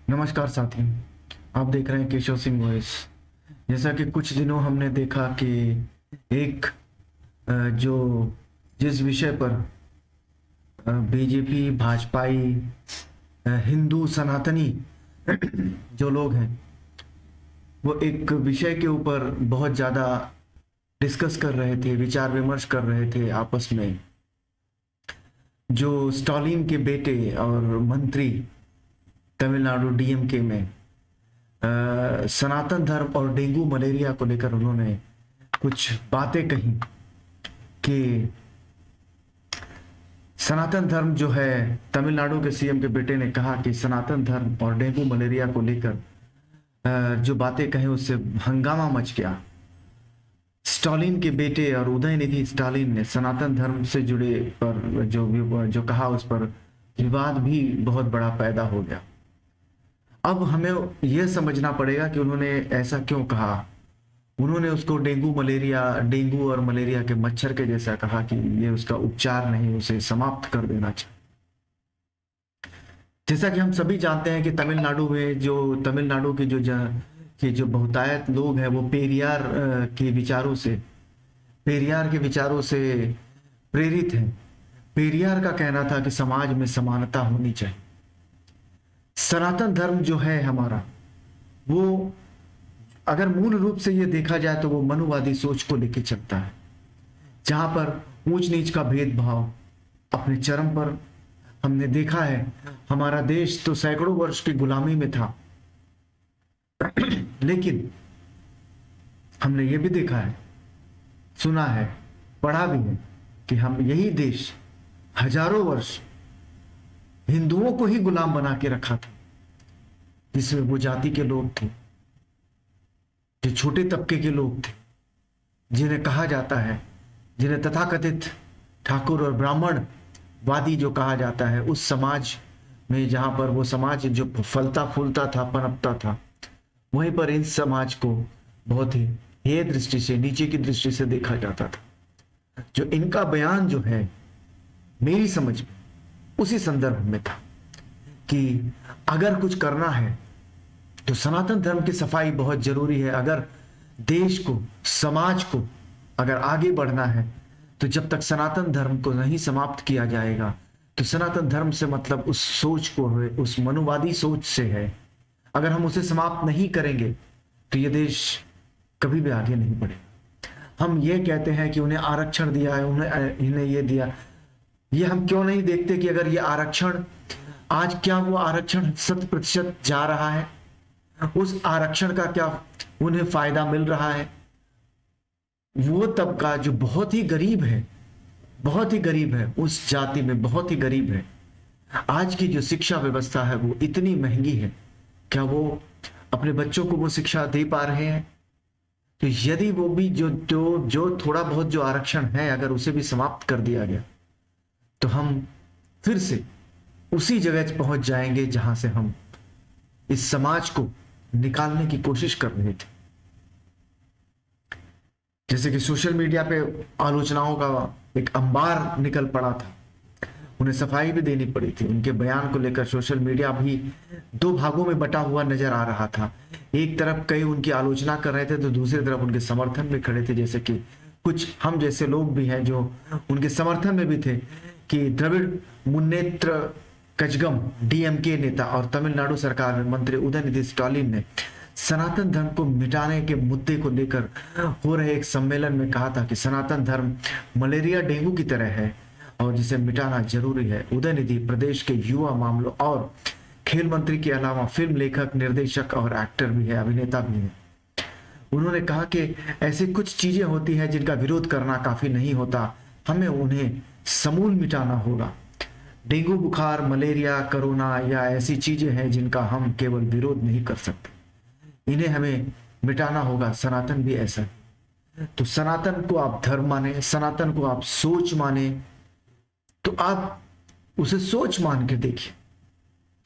नमस्कार साथियों, आप देख रहे हैं केशव सिंह वॉइस। जैसा कि कुछ दिनों हमने देखा कि एक जो जिस विषय पर बीजेपी भाजपाई हिंदू सनातनी जो लोग हैं वो एक विषय के ऊपर बहुत ज़्यादा डिस्कस कर रहे थे, विचार विमर्श कर रहे थे आपस में। जो स्टालिन के बेटे और मंत्री तमिलनाडु डीएमके में सनातन धर्म और डेंगू मलेरिया को लेकर उन्होंने कुछ बातें कही कि सनातन धर्म जो है, तमिलनाडु के सीएम के बेटे ने कहा कि सनातन धर्म और डेंगू मलेरिया को लेकर जो बातें कही उससे हंगामा मच गया। स्टालिन के बेटे और उदयनिधि स्टालिन ने सनातन धर्म से जुड़े पर जो कहा उस पर विवाद भी बहुत बड़ा पैदा हो गया। अब हमें यह समझना पड़ेगा कि उन्होंने ऐसा क्यों कहा। उन्होंने उसको डेंगू और मलेरिया के मच्छर के जैसा कहा कि ये उसका उपचार नहीं, उसे समाप्त कर देना चाहिए। जैसा कि हम सभी जानते हैं कि तमिलनाडु के जो बहुतायत लोग हैं वो पेरियार के विचारों से प्रेरित हैं। पेरियार का कहना था कि समाज में समानता होनी चाहिए। सनातन धर्म जो है हमारा, वो अगर मूल रूप से ये देखा जाए तो वो मनुवादी सोच को लेकर चलता है, जहां पर ऊंच नीच का भेदभाव अपने चरम पर हमने देखा है। हमारा देश तो सैकड़ों वर्ष की गुलामी में था, लेकिन हमने ये भी देखा है, सुना है, पढ़ा भी है कि हम यही देश हजारों वर्ष हिंदुओं को ही गुलाम बना के रखा था, जिसमें वो जाति के लोग थे, जो छोटे तबके के लोग थे, जिन्हें कहा जाता है, जिन्हें तथाकथित ठाकुर और ब्राह्मण वादी जो कहा जाता है, उस समाज में जहां पर वो समाज जो फलता फूलता था, पनपता था, वहीं पर इन समाज को बहुत ही हेय दृष्टि से, नीचे की दृष्टि से देखा जाता था। जो इनका बयान जो है, मेरी समझ में उसी संदर्भ में था कि अगर कुछ करना है तो सनातन धर्म की सफाई बहुत जरूरी है। अगर देश को, समाज को अगर आगे बढ़ना है तो जब तक सनातन धर्म को नहीं समाप्त किया जाएगा, तो सनातन धर्म से मतलब उस सोच को है, उस मनुवादी सोच से है। अगर हम उसे समाप्त नहीं करेंगे तो ये देश कभी भी आगे नहीं बढ़ेगा। हम ये कहते हैं कि उन्हें आरक्षण दिया है, इन्हें ये दिया, ये हम क्यों नहीं देखते कि अगर ये आरक्षण आज, क्या वो आरक्षण 100% जा रहा है? उस आरक्षण का क्या उन्हें फायदा मिल रहा है? वो तबका जो बहुत ही गरीब है, बहुत ही गरीब है, उस जाति में बहुत ही गरीब है, आज की जो शिक्षा व्यवस्था है वो इतनी महंगी है, क्या वो अपने बच्चों को वो शिक्षा दे पा रहे हैं? तो यदि वो भी जो थोड़ा बहुत जो आरक्षण है, अगर उसे भी समाप्त कर दिया गया तो हम फिर से उसी जगह पहुंच जाएंगे जहां से हम इस समाज को निकालने की कोशिश कर रहे थे। जैसे कि सोशल मीडिया पे आलोचनाओं का एक अंबार निकल पड़ा था, उन्हें सफाई भी देनी पड़ी थी। उनके बयान को लेकर सोशल मीडिया भी दो भागों में बटा हुआ नजर आ रहा था। एक तरफ कई उनकी आलोचना कर रहे थे तो दूसरी तरफ उनके समर्थन में खड़े थे, जैसे कि कुछ हम जैसे लोग भी हैं जो उनके समर्थन में भी थे कि द्रविड़ मुन्नेत्र कजगम डीएमके नेता और तमिलनाडु सरकार में मंत्री उदयनिधि स्टालिन ने सनातन धर्म को मिटाने के मुद्दे को लेकर हो रहे एक सम्मेलन में कहा था कि सनातन धर्म मलेरिया डेंगू की तरह है और जिसे मिटाना जरूरी है। उदयनिधि प्रदेश के युवा मामलों और खेल मंत्री के अलावा फिल्म लेखक, निर्देशक और एक्टर भी है, अभिनेता भी है। उन्होंने कहा कि ऐसी कुछ चीजें होती हैं जिनका विरोध करना काफी नहीं होता, हमें उन्हें समूल मिटाना होगा। डेंगू बुखार, मलेरिया, कोरोना या ऐसी चीजें हैं जिनका हम केवल विरोध नहीं कर सकते, इन्हें हमें मिटाना होगा। सनातन भी ऐसा है। तो सनातन को आप धर्म माने, सनातन को आप सोच माने, तो आप उसे सोच मान के देखिए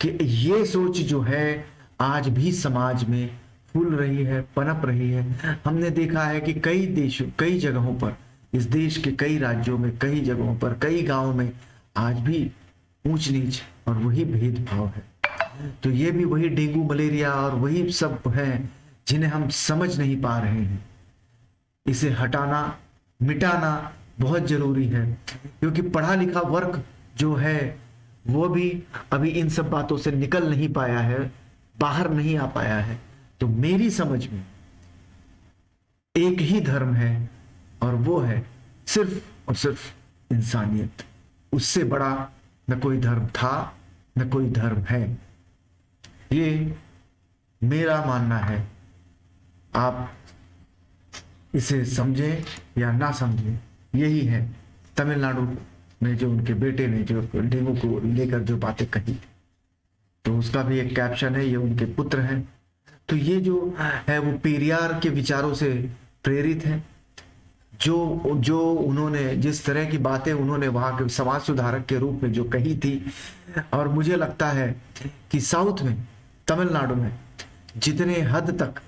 कि ये सोच जो है आज भी समाज में फूल रही है, पनप रही है। हमने देखा है कि कई देशों, कई जगहों पर, इस देश के कई राज्यों में, कई जगहों पर, कई गांवों में आज भी ऊंच नीच और वही भेदभाव है। तो ये भी वही डेंगू मलेरिया और वही सब है जिन्हें हम समझ नहीं पा रहे हैं। इसे हटाना मिटाना बहुत जरूरी है, क्योंकि पढ़ा लिखा वर्ग जो है वो भी अभी इन सब बातों से निकल नहीं पाया है, बाहर नहीं आ पाया है। तो मेरी समझ में एक ही धर्म है और वो है सिर्फ और सिर्फ इंसानियत। उससे बड़ा न कोई धर्म था न कोई धर्म है। ये मेरा मानना है। आप इसे समझें या ना समझें, यही है। तमिलनाडु में जो उनके बेटे ने जो डेंगू को लेकर जो बातें कही, तो उसका भी एक कैप्शन है, ये उनके पुत्र हैं। तो ये जो है वो पेरियार के विचारों से प्रेरित है। जो उन्होंने जिस तरह की बातें उन्होंने वहां के समाज सुधारक के रूप में जो कही थी, और मुझे लगता है कि साउथ में, तमिलनाडु में जितने हद तक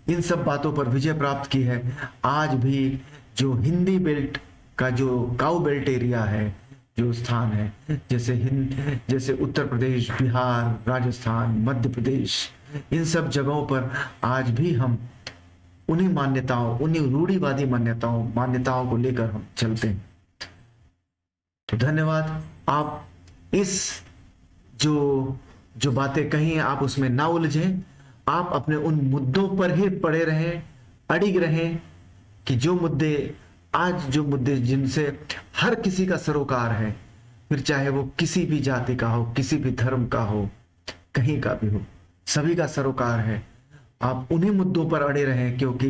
इन सब बातों पर विजय प्राप्त की है, आज भी जो हिंदी बेल्ट का जो काउ बेल्ट एरिया है, जो स्थान है, जैसे उत्तर प्रदेश, बिहार, राजस्थान, मध्य प्रदेश, इन सब जगहों पर आज भी हम उन्हीं मान्यताओं, उन्हीं रूढ़िवादी मान्यताओं को लेकर हम चलते हैं। तो धन्यवाद। आप इस जो बातें कही हैं, आप उसमें ना उलझें। आप अपने उन मुद्दों पर ही पड़े रहें, अड़िग रहें कि जो मुद्दे जिनसे हर किसी का सरोकार है, फिर चाहे वो किसी भी जाति का हो, किसी भी धर्म का हो, कहीं का भी हो, सभी का सरोकार है। आप उन्हीं मुद्दों पर अड़े रहें, क्योंकि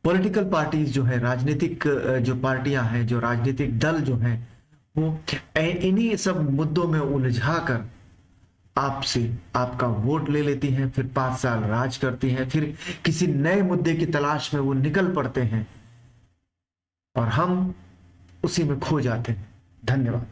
पॉलिटिकल पार्टीज जो है, राजनीतिक जो पार्टियां हैं, जो राजनीतिक दल जो हैं, वो इन्हीं सब मुद्दों में उलझा कर आपसे आपका वोट ले लेती हैं, फिर 5 साल राज करती हैं, फिर किसी नए मुद्दे की तलाश में वो निकल पड़ते हैं और हम उसी में खो जाते हैं। धन्यवाद।